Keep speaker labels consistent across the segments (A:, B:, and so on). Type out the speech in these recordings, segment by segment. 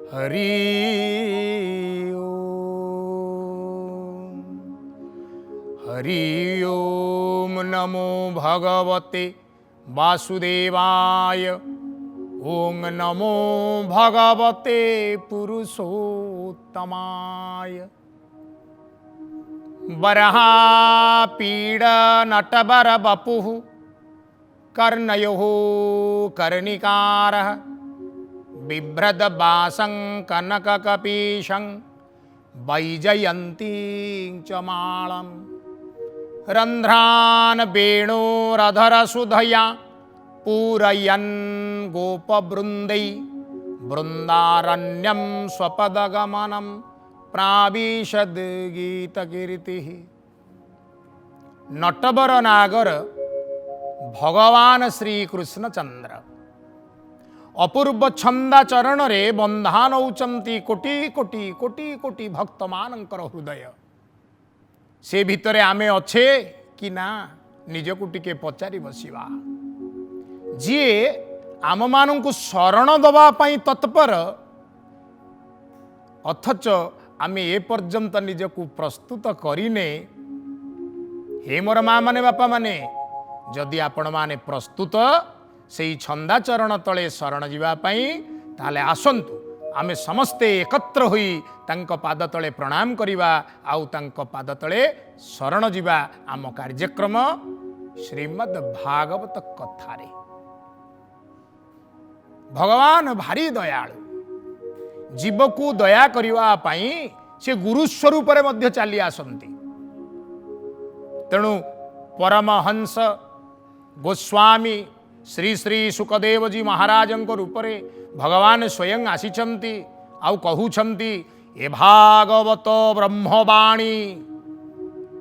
A: हरि ओम। हरि ओम नमो भगवते वासुदेवाय। ओम नमो भगवते पुरुषोत्तमाय। वराहपीड नटवर वपुः कर्णयोः कर्णिकारः बिभ्रदवासं कनककपीशं वैजयन्तीं च माळं रन्ध्रान् वेणोरधरसुधया पूरयन् गोपवृन्दै बृन्दारण्यं स्वपदगमनं प्राविशद् गीतकीर्तिः। नटवर नागर भगवान श्री कृष्णचंद्र अपूर्व छंदाचरण रे बंधान होचंती कोटि कोटि कोटि कोटि भक्त मानकर हृदय। से भितरे आमे अच्छे कि ना निजकु टिके पचारि बसिबा। जी आम मानू शरण दबा पाई तत्पर अथच आमे ए पर्यंत निजकु प्रस्तुत करिने। हे मोर माँ माने बापा माने, जदि आपण माने प्रस्तुत से छंदाचरण तले शरण जीवा पाई ताले आसंतु आमे समस्ते एकत्र होई तांको पाद तले प्रणाम करिबा आउ तांको पाद तले शरण जीवा। आम कार्यक्रम श्रीमद् भागवत कथारे भगवान भारी दयालु। जीव को दया करिवा पाई से गुरु स्वरूप रे मध्य चली आसंती। तेणु परमहंस गोस्वामी श्री श्री सुखदेव जी महाराज रूप रे भगवान स्वयं आसीचंती आउ कहउछंती ए भागवत ब्रह्मवाणी।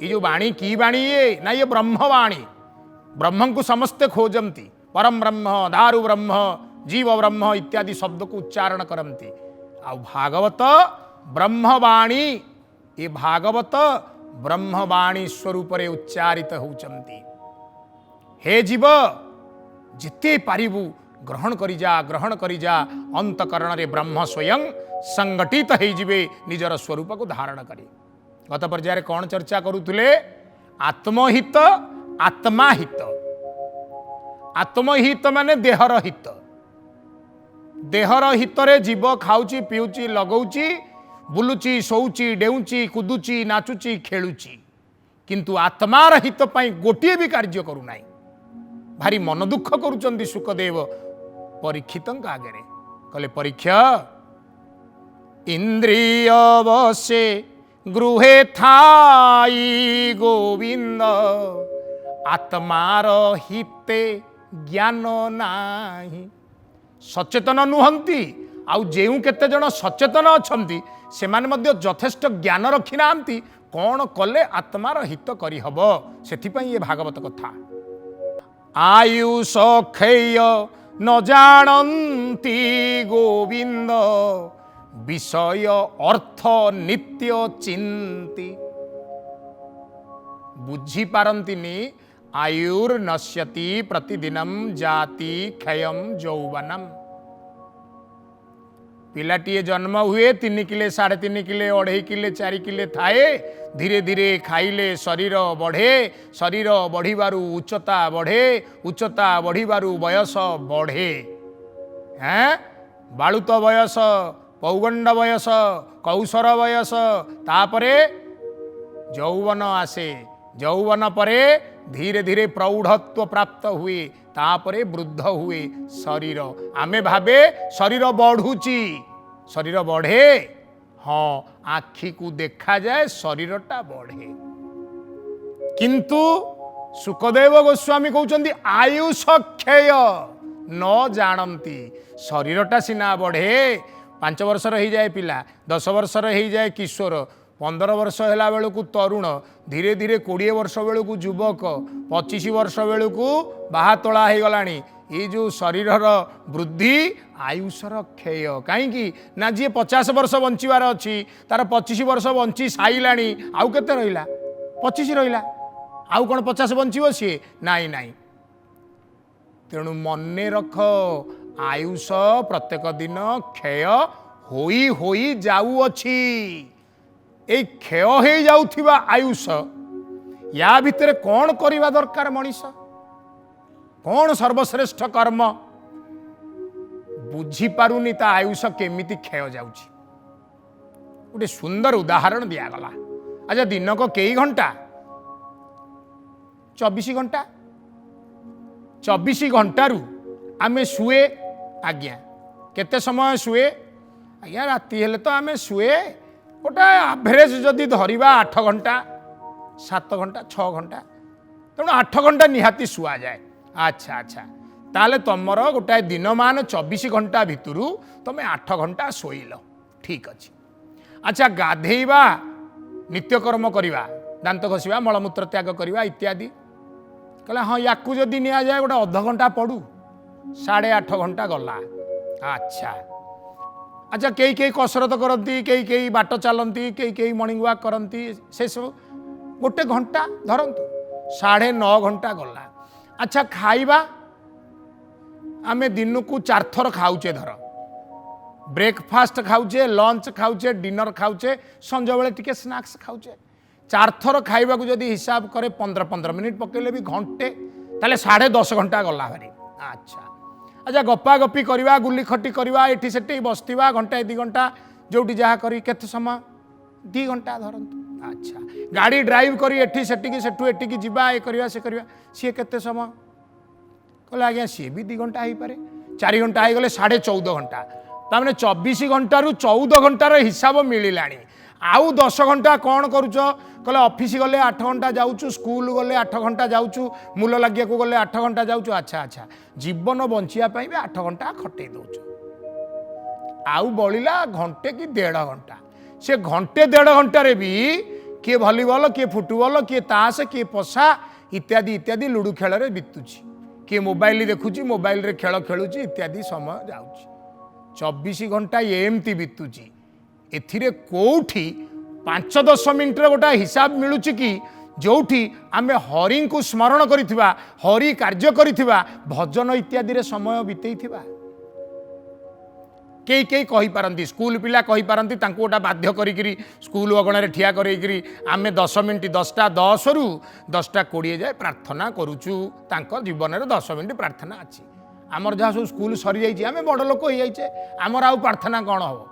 A: ये जो वाणी की वाणी ये ना, ये ब्रह्मवाणी। ब्रह्म को समस्ते खोजंती, परम ब्रह्म, दारु ब्रह्म, जीव ब्रह्म इत्यादि शब्द को उच्चारण करती। आउ भागवत ब्रह्मवाणी, ये भागवत ब्रह्मवाणी स्वरूप रे उच्चारित होचंती। हे जीव जिते पारिबु ग्रहण करी जा अंतकरण रे ब्रह्म स्वयं संगठित हो जिवे निजर स्वरूप को धारण करी। गत पर्याय कौन चर्चा करुले? आत्महित आत्माहित। आत्महित माने देहर हित। देहर हित रे जीव खाऊची पीऊची लगौची बुलुची शोची डेउची कुदुची नाचुची खेलुची, किंतु आत्मार हित पाई गोटे भी कार्य करू नाही। भारी मन दुख करुचंदी सुखदेव परीक्षित आगे। कहले परीक्षा, इंद्रिय बसे गृहे थाई गोविंद आत्मार हिते ज्ञान नाही। सचेतन नुहंती आउ जेउ केते जण सचेतन अछंती से माने मध्य यथेष्ट ज्ञान रखी नांती कौन कले आत्मार हित करी हबो। सेथि पई ये भागवत कथा। आयुष खेय न जानती गोविंद विषय अर्थ नित्य चिंती। बुझी पारंतिनी आयुर्नश्यति प्रतिदिनम जाति क्षयम यौवनम। पिलाटीए जन्म हुए 3 किले 3.5 किले 2.5 किले 4 किले थाए। धीरे धीरे खाइले शरीर बढ़े, शरीर बढ़िबारु उच्चता बढ़े, उच्चता बढ़िबारु वयस बढ़े। हैं बालुत वयस, पौगंड वयस, कौशर वयस, तापरे यौवन आसे। यौवन परे धीरे धीरे प्रौढ़त्व प्राप्त हुए, तापरे वृद्ध हुए शरीर। आमे भावे शरीर बढ़ुची, शरीर बढ़े। हाँ आखि को देखा जाए शरीरटा बढ़े, किंतु सुखदेव गोस्वामी कहउचंदी आयुष क्षय न जानती। शरीरटा सिना बढ़े, 5 वर्षर हो जाए पिला, 10 वर्षर हो जाए किशोर, 15 वर्ष है बेलू तरुण, धीरे धीरे 20 वर्ष बेलू युवक, 25 वर्ष बेलू बाहा तोला हो गला। ये जो शरीर वृद्धि आयुषर क्षय कहीं ना, जी 50 वर्ष बंचार अच्छी तार 25 वर्ष बंची साइला, आउ केते रहिला 25 रहिला, आउ कौन 50 बंचो सी नाई नाई। तेणु मन रख आयुष प्रत्येक दिन क्षय होई होई जाउअछि ए क्षय हो जाउथिबा आयुष या भितर कौन करिबा दरकार मनीष कौन सर्वश्रेष्ठ कर्म बुझी पारुनी ता आयुष केमिति क्षय जाउछि गोटे सुंदर उदाहरण दियागला। अच्छा दिन को कई घंटा 24 घंटा 24 घंटारू आमे शुए आज्ञा केते समय शुए आज्ञा राति हेले तो आमे शुए गोटे एवरेज जदि धरिबा 8 घंटा 7 घंटा 6 घंटा तेणु 8 घंटा निहाती शुआ जाए। अच्छा अच्छा ताले तुमर गोटाए दिन मान 24 घंटा भितरू तुम 8 घंटा शोइल ठीक अच्छे। अच्छा गाधेइबा नित्यकर्म करवा दांत घषा मलमूत्र त्याग करवा इत्यादि कहला हाँ या जदि नि जाए गोटे अध घंटा पड़ू 8.5 घंटा गला। अच्छा अच्छा कई कई कसरत करती कई कई बाट चलती कई कई मॉर्निंग वॉक करती से सब गोटे घंटा धरतु 9.5 घंटा गला। अच्छा खाइबा आमे दिन को 4 थर खाऊचे धर ब्रेकफास्ट खाऊचे लंच खाऊचे डिनर खाऊचे संज बेले टिके स्नैक्स खाऊचे 4 थर खाइबा को जदि हिसाब करे 15-15 मिनिट पकेले भी घंटे ताले 10.5 घंटा गला भारी। अच्छा अच्छा गपा गपी करवा गुली खटी करवा एठी सेठी बसथिबा घंटा 2 घंटा जोटी जहा करी केते समय 2 घंटा धरंतु। अच्छा गाड़ी ड्राइव करी एठी सेठी की सेठू एठी की जीवा ए करवा से करवा सी केते समय कहले आज्ञा सी भी 2 घंटा हो पारे 4 घंटा हो गले 14.5 घंटा तामने 24 घंटा रु 14 घंटार हिसाब मिलानी। आउ 10 घंटा कौन करुच कहले ऑफिस गले 8 घंटा जाऊँ स्कूल गले 8 घंटा जाऊँ मूल लगे को गले 8 घंटा जाऊँ। अच्छा अच्छा जीवन बंचियापी भी 8 घंटा खटे दौच आउ बलिला घंटे कि 1.5 घंटा से घंटे 1.5 घंटे भी किए भलीबल किए फुटबल किए ताश किए पशा इत्यादि इत्यादि लुडु खेल बीतुची किए मोबाइल देखुची मोबाइल रे खेल खेलुची इत्यादि समय जाऊँगी 24 घंटा एमती बीतुची एथिरे कोठी 5-10 मिनिट गोटा हिसाब मिलूची कि जोठी आमे हरि को स्मरण करिथिबा हरि कार्य करिथिबा भजन इत्यादि रे समय बितेइथिबा कई कई कही पारती स्कूल पिला कही पारती तांको गोटा बाध्य करी स्कूल अगण ठिया करेकरी आमे 10 मिनिट 10टा 10 रु 10टा 20 जाए प्रार्थना करुचु तांको जीवन में 10 मिनिट प्रार्थना अच्छी आमर जहाँ सब स्कूल सरी जाइए आम बड़ लोक हो जाइए आमर आउ प्रार्थना कौन हम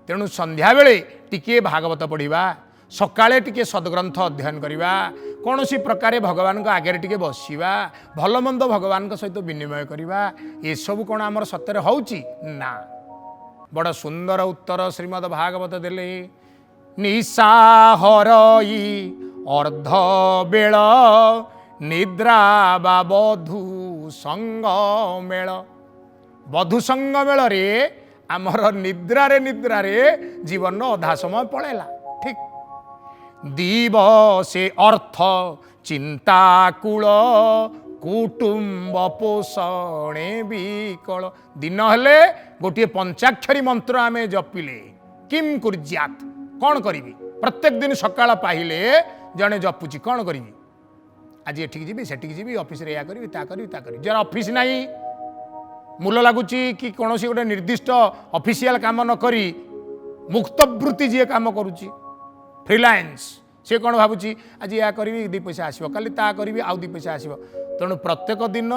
A: तेणु संध्या बेले टिके भागवत पढ़ा सकाळे टिके सद्ग्रंथ अध्ययन करवा कौन सी प्रकार भगवान आगे टिके बसवा भल मंद भगवान सहित विनिमय करवा ये सब कौन आमर सत्य होउची ना बड़ सुंदर उत्तर श्रीमद् भागवत देले निशा हरई अर्ध बेल निद्रा बा बधु संग मेल बधु संग मेल रे आमर निद्रा रे जीवन अधा समय पड़ेला ठीक दिवसे अर्थ चिंताकूल कुटुंब पोषणे विकल दिन हेले गोटे पंचाक्षरी मंत्र आमे जपिले किम कुर्जात कौन करी प्रत्येक दिन सकाळ पाहिले जड़े जपुची कौन करी आज एठिक जी सेठिक जी ऑफिस रे या करी ता करी ता करी जरा ऑफिस नहीं मूल लगुच कि कौन सी गोटे निर्दिष्ट ऑफिशियल काम न करी मुक्तवृत्ति जी काम करुच्ची फ्रीलांस सी कौन भावुची आज या करी 2 पैसा आसो काली ता करी आउ 2 पैसा आसो तेणु प्रत्येक दिन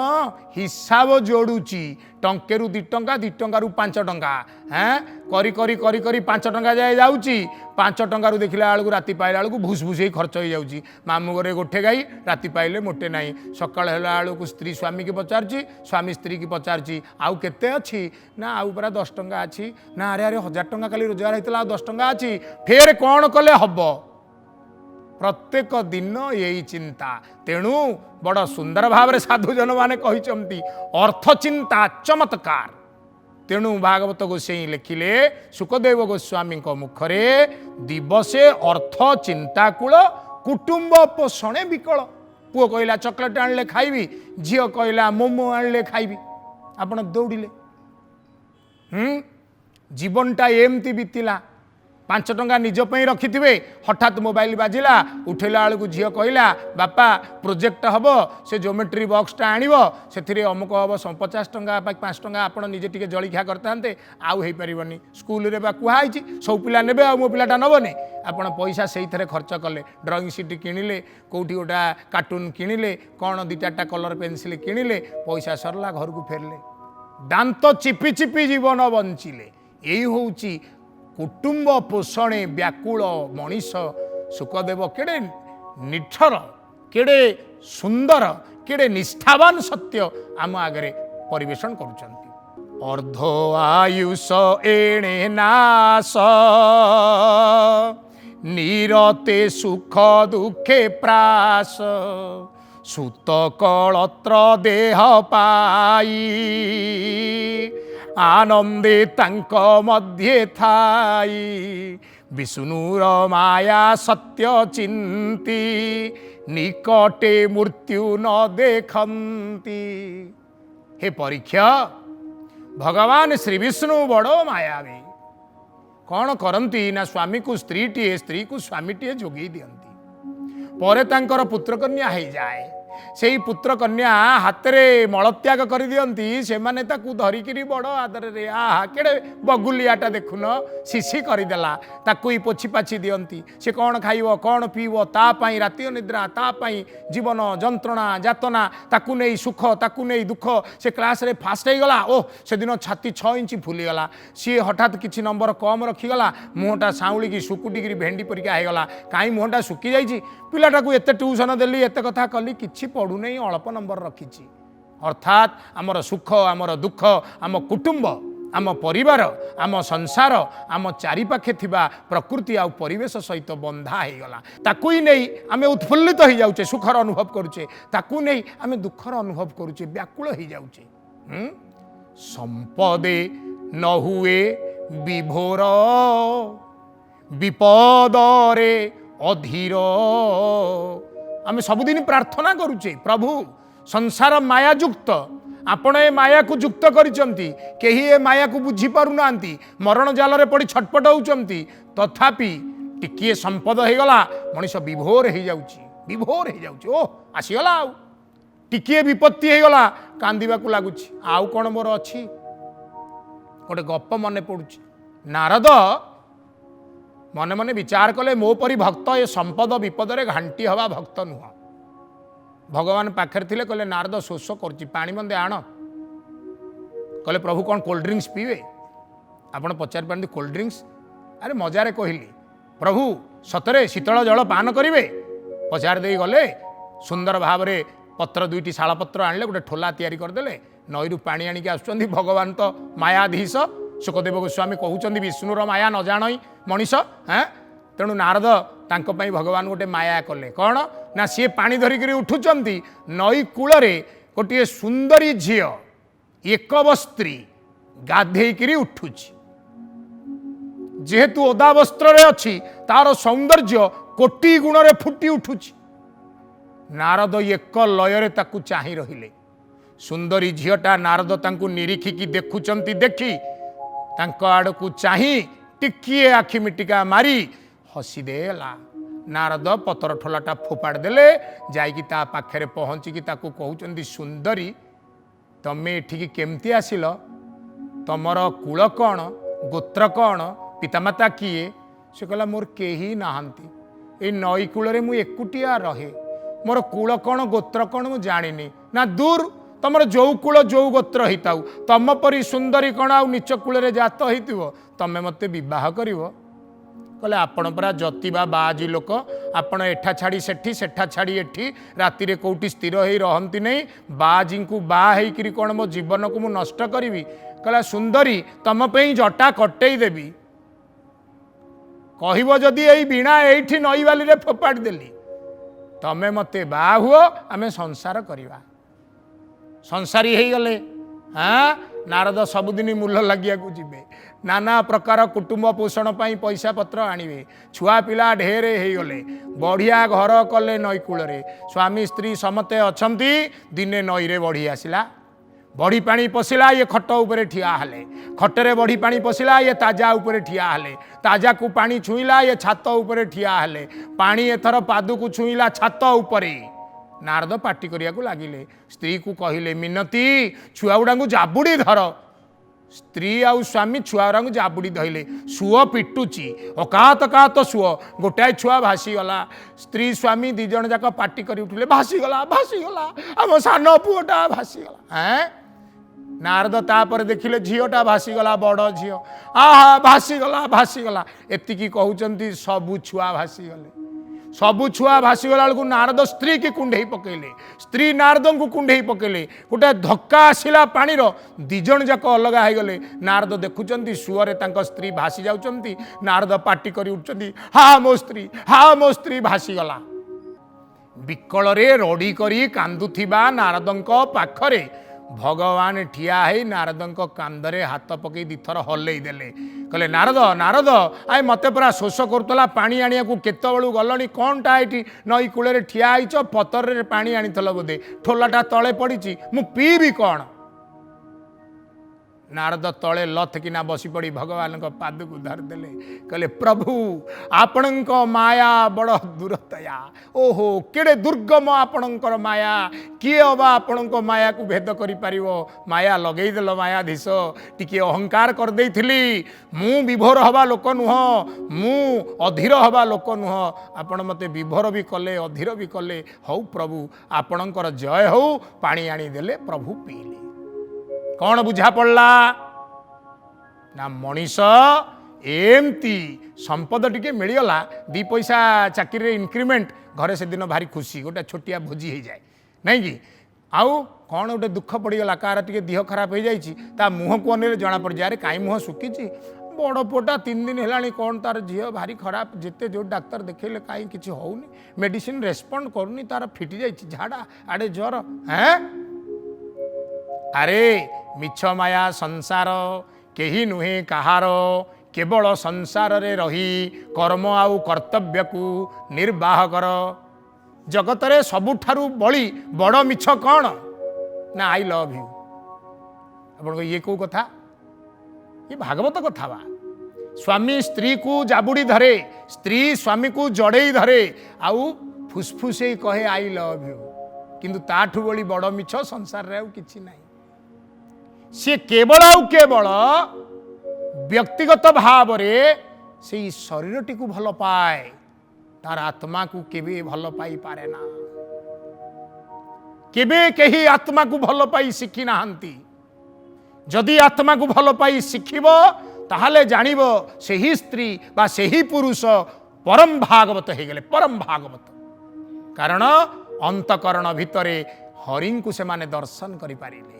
A: हिसाब जोड़ुची टंके रु 2 टंका 2 टंका रु 5 टंका हाँ करी करी करी करी 5 टंका जाए जाऊँगी 5 टंका देखला बेलू राति पाइला बेलू भूस भूस खर्च हो जाऊँगी मामू घरे गोटे गाई राति पाइले मोटे ना सकाल बेलू स्त्री स्वामी की पचारुची स्वामी स्त्री की पचारुची आउ केते अच्छी ना आउ पूरा 10 टंका अच्छी ना अरे अरे 1000 टंका खाली रोजगार होता 10 टंका अच्छी फेर कौन कले हम प्रत्येक दिन यही चिंता तेणु बड़ सुंदर भाव साधुजन माने कहते अर्थ चिंता चमत्कार तेणु भागवत गोसाई लिखिले सुखदेव गोस्वामी मुखरे दिवसे अर्थ चिंताकूल कुटुंब पोषणे विकल पुओ कहला चॉकलेट आनले खाइबी झील कहला मोमो आनले खाइबी आपण दौड़िले जीवनटा एमती बीतिला 5 टंका निज पई रखिथिबे हठात मोबाइल बाजिला उठेला बेलू झील कहला बापा प्रोजेक्ट हम से ज्योमेट्री बॉक्सटा आणिबो सेथिरे अमुक हम 50 टंका 5 टंका आपण निजे टिके जळिखा करतांते आउ हेई परिबनी स्कूल रे बा कुहाइची सब पिला नेबे आ मो पिलाटा नबने आपण पैसा सेई थरे खर्च कले ड्राइंग शीट किनिले कोठी गोटा कार्टून किनिले कौन 2-4टा कलर पेंसिल किनिले पैसा सरला घर को फेरले दांत चिपी चिपी जीवन बंचिले यही होउची कुटुंब पोषणे व्याकुल मनीष सुखदेव केड़े निठर केड़े सुंदर केड़े निष्ठावान सत्य आम आगे परिवेशन करुचंती अर्धो आयुष एणे नाश नीरते सुख दुखे प्रास सुत कलत्र देह पाई आनंदे तांक मध्ये थाई विष्णुर माया सत्य चिंती निकटे मृत्यु न देखंती हे परीक्षा भगवान श्री विष्णु बड़ो मायावी कौन करती ना स्वामी को स्त्री टीए स्त्री को स्वामी टीए जोगी दियंती परे तांकर पुत्र कन्या हो जाए से पुत्र कन्या हाथ में मलत्याग कर दियंती से माने ताकू धरिकी बड़ आदर रे आहा केड़े बगुलियाटा देखुन शिशी करदेला ताकू ही पोछि पाछि दियंती से कौन खाइब कौन पीब तापाई राति निद्रा तापाई जीवन जंत्रणा जातना ताकू नहीं सुख ताकू नहीं दुख से क्लास रे फास्ट हो गला ओह से दिन छाती 6 इंच फुलीगला सी हठात किसी नंबर कम रखीगला मुहटा साउली सुकुटी भेंडी परिका होगला कहीं मुहटा सुखी जाइए पिलाटा को एत ट्यूशन देली एत कथा कली किछि पढ़ू नहीं अल्प नंबर रखी अर्थात आमर सुख आमर दुख आम कुटुंब आम परिवार आम संसार आम चारिपाखे थिबा प्रकृति आ परिवेश सहित बंधा हो गला ताकू ही नहीं आम उत्फुल्लित हो जाऊे सुखर अनुभव करुचे ताकू नहीं आम दुखर अनुभव करुचे व्याकुल हो जाऊे संपदे न हुए विभोर विपदरे अधीर आम सबुदिन प्रार्थना करुचे प्रभु संसार माया युक्त आपण ए माया को युक्त करिसंती केही ए माया को बुझी पारु नांती मरण जाल रे पड़ी छटपट होउचंती तथापि टिकिए संपद हो गला मनीष विभोर हो जाउची ओ आसीगला आउ टिकिए विपत्ति हो गला कांदिबा को लागुची आउ कोन मोर अछि गोटे गप मने पड़ुची नारद मने मने विचार कले मो परी भक्त ये संपद विपद रे घांटी हवा भक्त नुह भगवान पाखे थे कहले नारद शोष कर पानी मंदे आण कहले प्रभु कौन कोल्ड ड्रिंक्स पीवे आपड़ पचार पारती कोल्ड ड्रिंक्स अरे मजारे कहली प्रभु सतरे शीतल जल पान करेंगे पचार दे गले सुंदर भाव में पत्र 2टी शाल पत्र आनिले गोटे ठोला तैयारी करदेले नईरू पानी आणिक आसुचंदी भगवान तो मायाधीश सुखदेव गोस्वामी कहउचंदी विष्णुर माया न जान मनीष हाँ तेणु नारद तांको पई भगवान गोटे माया कले कौन ना सी पानी धरिकी उठुचंती नई कूल गोटे सुंदरी झील एक वस्त्री गाधेकरी उठुची जेहेतु ओदा वस्त्र रे अच्छी तार सौंदर्य कोटी गुण रे फुटी उठुची नारद एक लय ताकू चाही रहिले सुंदरी झीलटा नारद तांकू निरीखिकी देखुचंती देखी तांको आड़कू चाही टिकिए आखि मिटिका मारी हसीदेला नारद पतर ठोलाटा फोपाड़ देले जाइकी ता पाखरे पहुँचिकी ताकू कहउचंदी सुंदरी तमे एठिकी केमती आसिल तमर कूल कौन गोत्र कौन पितामाता किए से कहला मोर केही नाहांती ए नई कूल मु एकुटिया रहे मोर कूल कौन गोत्र कौन मु जानिनी ना दूर तमर जो कूल जो गोत्र होताऊ तम परी सुंदरी कौन आ नीच कूल जात हो तमें मत बह कर कहले आपण परा जतिबा बाजी लोक आपण एठा छाड़ी सेठी सेठा छाड़ी एठी राति रे कोठी स्थिर हो रहंती नहीं बाजी को बा हेकरी कौन मो जीवन को मु नष्ट करी कहला सुंदरी तम पे जटा कटई देवी कहब जदि यही बीणा एठी नई बाली रे फोपाड़ देली तमें मते बा हुओ आमे संसार करिवा संसारी हो गले हाँ नारद सबुदिन मूल लगिया जीवे नाना प्रकार कुटुंब पोषण पाई पैसा पत्र आणवे छुआ पिला ढेर हो गले बढ़िया घर कले नई कूल स्वामी स्त्री समते अछंती दिने नई रे बढ़ी आसला बड़ी पानी पशिला ये खट उपरे ठिया हेले, खटरे बड़ी पानी पशिला ये ताजा उपरे ठिया हेले, ताजा को पानी छुईला ये छात उपरे ठिया हेले, पानी एथर पादु को छुईला छात उपरे। नारद पाटी करिया को लागिले, स्त्री को कहिले मिनती छुआ गुड़ा को जाबुड़ी धर। स्त्री आउ स्वामी छुआ को जाबुड़ी धइले, सुओ पिटुची अकात अकात सुओ, गोटाए छुआ भासी गला। स्त्री स्वामी दी जन जाक पाटी करी उठिले, भासी गला आम सान पुओटा भासी गला। हैं नारद तापर देखिले झीटा भासीगला, बड़ झी आहा भासीगला एतिकी कहउचंती सबु छुआ भासीगले। सबु छुआ भासीगला बेलू नारद स्त्री की कुंडे पकेले, स्त्री नारद को कुंडे पकेले, गोटे धक्का आसला पानीर, दिजन जाक अलग हो गले। नारद देखुचंती सुअरे तांको स्त्री भासी जाउचंती, नारद पाटी करी उठचंती हा मो स्त्री भासीगला। बिकल रे रड़ी करी कांदुथिबा नारदंको पाखरे भगवान ठिया है नारदंको कांदरे हाथ पकई दिथर हल्लई देले, कहले नारद नारद आए मते पूरा शोष करूला पानी आनिया को केते बेलू गलनी, कौनटा ये नई कूल ठिया होइछ, पतर पानी आनीथल बोधे, ठोलाटा तले पड़ी मु पीबी कौन। नारद तले लथ किना बसी पड़ी भगवान को पाद को धरदेले, कहले प्रभु आपणक माया बड़ दूरतया, ओहो केड़े दुर्गम आपणकर माया, किए अबा आपणक माया को भेद करि पारिबो। माया लगेदेल मायाधीश, टिके अहंकार कर देइथिली, मु विभोर हवा लोक नुह, मु अधीर हवा लोक नुह, आपण मते विभोर भी कले अधीर भी कले, हौ प्रभु आपणकर जय हौ। पानी आनी देले, प्रभु पीले। कौन बुझा पड़ला ना मनीष एमती संपद टिके मिलगला, दी पैसा चाकरी इनक्रीमेंट, घरे से दिन भारी खुशी, गोटे छोटिया भोजी हो जाए नहीं कि आउ कौन गोटे दुख पड़गला, कार टे देह खराब हो जाए, मुह को अनेले जना पड़ जाए कहीं मुह शुखी, बड़ पुटा 3 दिन है कौन तार झील भारी खराब, जिते जो डाक्तर देखेले कहीं किसी होनी, मेडिसिन रेस्पॉन्ड करनी, तार फिटी जाए झाड़ा आड़े ज्वर। हैं अरे मिछ माया संसार केही नुहे कहार, केवल संसार रे रही कर्म आउ कर्तव्य को निर्वाह कर। जगत रे सबुठारु बड़ी बड़ मिछ कौन ना आई लव यू। आपण ये को कथा, ये भागवत कथा बा। स्वामी स्त्री को जाबुड़ी धरे, स्त्री स्वामी को जड़े धरे, आउ फुसफुसे कहे आई लव यू, किंतु ताठू बड़ी बड़ मिछ संसार रे आउ किछि नाही। सी केवल आउ केवल व्यक्तिगत भाव रे से शरीर टी को भल पाए, तार आत्मा को केबे भल पाई पारे ना। केबे केही आत्मा को भल पाई शिखी नाहंती। जदि आत्मा को भल पाई शिखिबो ताहले जानिबो सेही स्त्री बा सेही पुरुष परम भागवत हे गेले, परम भागवत। कारण अंतकरण भितरे हरिं को से माने दर्शन करि पारिले।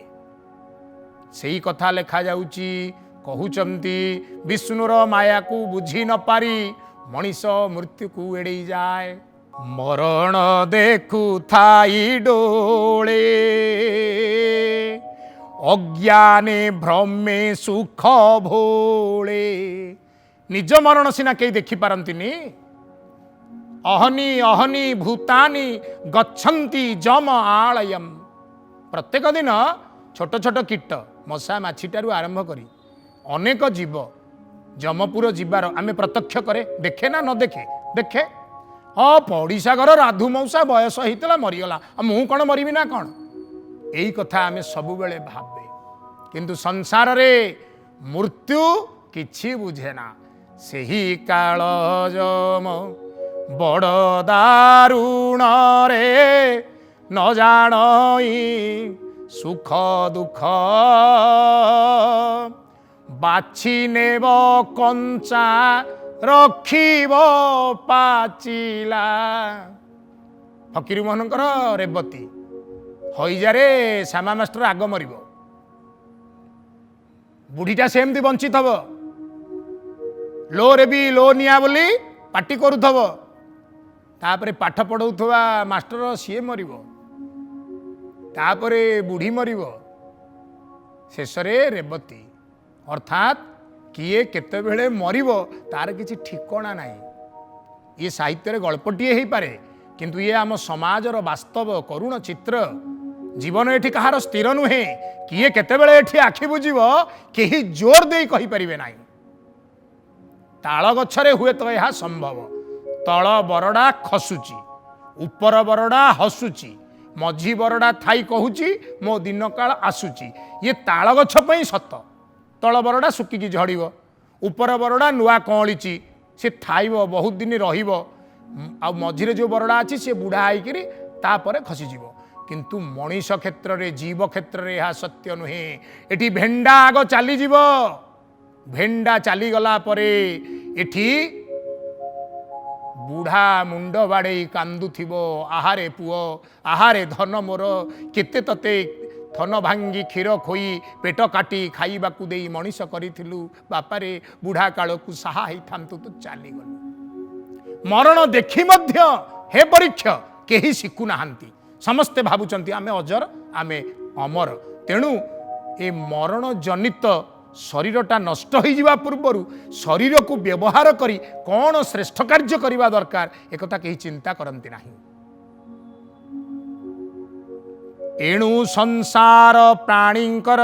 A: सेही कथा लेखा जाउची, कहउचंती विष्णुर माया को बुझी न पारी मनीष मृत्यु को एड़े जाए। मरण देखु थाई डोले, अज्ञाने भ्रमे सुख भोले। निज मरण सिना कई देखि पारंतिनी, अहनी अहनी भूतानि गच्छन्ति जम आलयम। प्रत्येक दिन छोट छोट कीट मशा माछीटारू आरंभ करी अनेक जीव जमपुर जीवार आमे प्रत्यक्ष करे, देखे ना न देखे, देखे। हाँ पड़िशा घर राधु मौसा बयस होता मरीगला, मु कौन मरबी ना कौन, यही कथा आमे सबु बेले भावे। किंतु संसार रे मृत्यु किछि बुझे ना। सेही काल जम बड़ दारुण रे, न जानई सुख दुख बाछि नेब कंचा रखिब पाचिला। फकीर मोहनकर रेवती हईजारे श्यामा मास्टर आग मरिब, बुढ़ीटा सेमती बंची थब, लो रे भी लो निया बोली पाटी करुथब, तापरे पाठ पढ़ाउथवा मास्टर सीए मरिब, तापरे बुढ़ी मरिब, शेषरे रेवती। अर्थात किए केते बेले मरिब तार किछि ठिकणा नाही। ये साहित्य रे गल्पटीए ही पारे, किंतु ये आम समाजर वास्तव करुण चित्र। जीवन एठी कहार स्थिर नुहे किए केतेबेले एठी आखि बुझीब केही जोर दे कहि परिबे नाही। ताल गछरे हुए तो यह संभव तल बरडा खसुची ऊपर बरडा हसुची मझी बरडा थाई कहूची मो दिन काल आसुची ये ताल गछ पई सत तल बरडा सुकिकी झड़िब ऊपर बरडा नुआ कौलीची से थाइब बहुत दिन रहिब आ मझिरे जो बरडा अच्छी से बुढ़ा होकर तापर खसीज किंतु मनीष क्षेत्र में जीव क्षेत्र में यह सत्य नुहे एटी भेंडा आग चलीज भेंडा चलीगला एठी बुढ़ा मुंड बाड़े कांदुथिबो आहारे पुओ आहारे धन मोर केते तते थन भांगी क्षीर खोई पेट काटी खाइबा को देई मनीष करिथिलु बापारे बुढ़ा काल को साहा ही थांतु तो चली गलु मरण देखी मध्य हे परीक्ष केही शिखु नाहांती समस्ते भाबुचंती आमे अजर आमे अमर तेणु ए मरण जनित शरीरटा नष्ट हो जावा पूर्वर शरीर को व्यवहार करी कौन श्रेष्ठ कार्य करने दरकार एक कहीं चिंता करती नहीं। एणु संसार प्राणींकर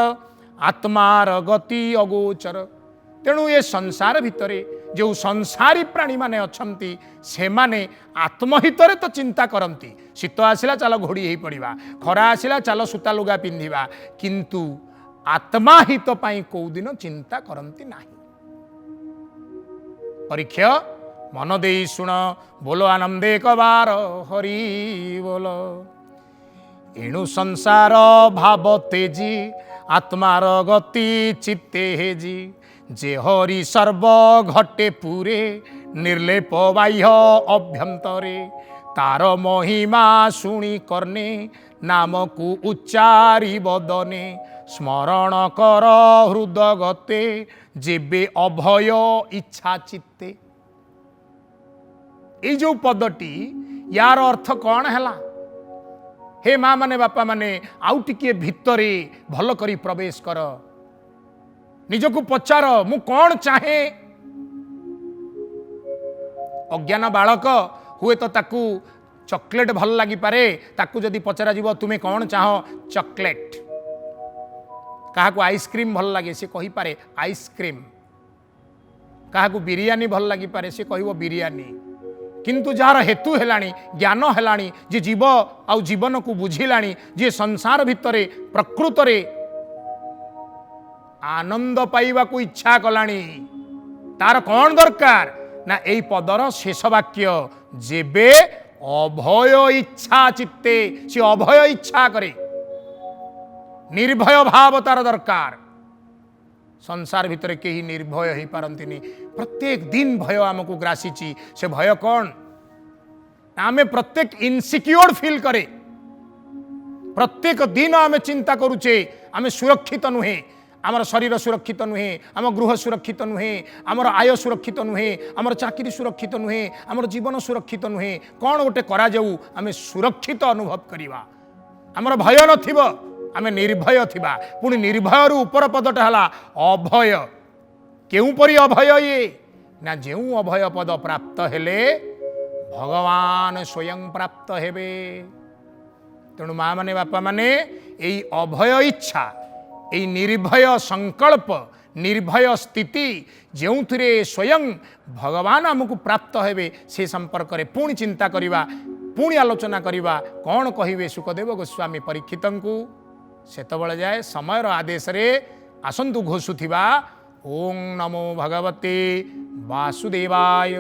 A: आत्मार गति अगोचर तेणु ये संसार भितरे जो संसारी प्राणी माने अछंती से माने आत्महितरे तो चिंता करती शीत आसिला चल घोड़ी ही पड़ा खरा आसिला चल सूता लुगा पिंधिबा किंतु आत्मा हित पाई कौ दिन चिंता करती नहीं। परीक्षा मन दे शुण बोलो आनंदे कबार हरि बोल एणु संसार भाव तेजी आत्मार गति चित्ते हेजी जे हरि सर्व घटे पूरे निर्लेप बाह्य अभ्यंतरे तार महिमा शुणी करने नाम को उच्चारी बदने स्मरण कर हृदगते जेबे अभय इच्छा चित्ते। ये जो पदटी यार अर्थ कौन है? हे माँ माने बापा माने आउ टिके भितरे भल करी प्रवेश कर निजको पचार मु कौन चाहे। अज्ञान बालक हुए तो ताकू चॉकलेट भल लगी पारे ताकू जदि पचरा जीव तुम्हें कौन चाह चॉकलेट क्या आइसक्रीम भल लगे सी कही पारे आइसक्रीम क्या बिरियानी भल लगी पारे सी कह बिरियानी किंतु जार हेतु हेलानी ज्ञान हेलानी जे जीव आउ जीवन को बुझिलानी जे संसार भितरे प्रकृतरे आनंद पाइबा को इच्छा कलानी तार कौन दरकार ना यही पदर शेष वाक्य जेबे अभय इच्छा चित्ते से अभय इच्छा करे निर्भय भाव तार दरकार। संसार भितर कहीं निर्भय हो पारती प्रत्येक दिन भय आमको ग्रासी से भय कौन आमे प्रत्येक इनसिक्योर फील करे प्रत्येक दिन आमे चिंता करुचे आमे सुरक्षित नुहे आमर शरीर सुरक्षित नुहे आम गृह सुरक्षित नुहे आमर आय सुरक्षित नुहे आमर चाकरी सुरक्षित नुहे आमर जीवन सुरक्षित नुहे कौन गोटे करा जाऊ आमे सुरक्षित अनुभव करिवा आमर भय नथिबो आमे निर्भय थिबा पुणी निर्भय रु ऊपर पदटा हला अभय केउ परि अभय ये ना जेउ अभय पद प्राप्त हेले भगवान स्वयं प्राप्त हेबे। तेणु माँ माने बापा माने एई अभय इच्छा एई निर्भय संकल्प निर्भय स्थिति जो स्वयं भगवान आमको प्राप्त हेबे से संपर्क में पुणी चिंता करिवा पुणी आलोचना करिवा कौन कहिबे सुखदेव गोस्वामी परीक्षितंकु सेतबेले जाए समयर आदेश रे आसंतु घोषुथिबा ओं नमो भगवते वासुदेवाय।